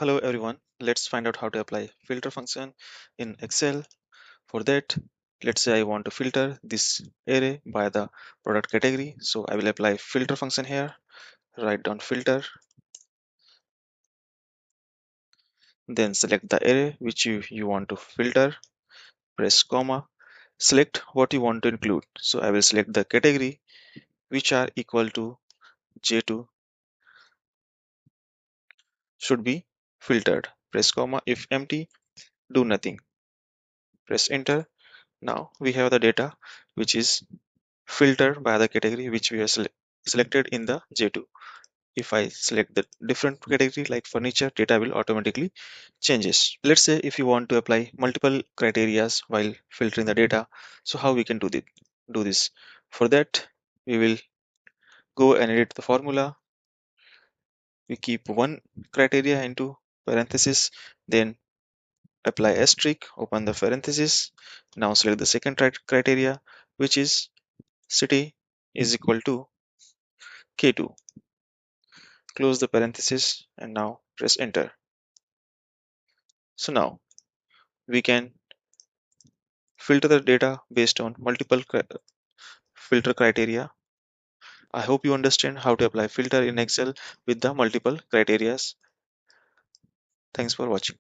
Hello everyone, let's find out how to apply filter function in Excel. For that, let's say I want to filter this array by the product category. So I will apply filter function here, write down filter, then select the array which you want to filter, press comma, select what you want to include. So I will select the category which are equal to J2 should be filtered. Press comma, if empty, do nothing. Press enter. Now we have the data which is filtered by the category which we have selected in the J2. If I select the different category like furniture, data will automatically changes. Let's say if you want to apply multiple criterias while filtering the data, so how we can do this? For that, we will go and edit the formula. We keep one criteria into parenthesis, then apply asterisk, open the parenthesis. Now select the second criteria, which is city is equal to K2. Close the parenthesis and now press enter. So now we can filter the data based on multiple filter criteria. I hope you understand how to apply filter in Excel with the multiple criterias. Thanks for watching.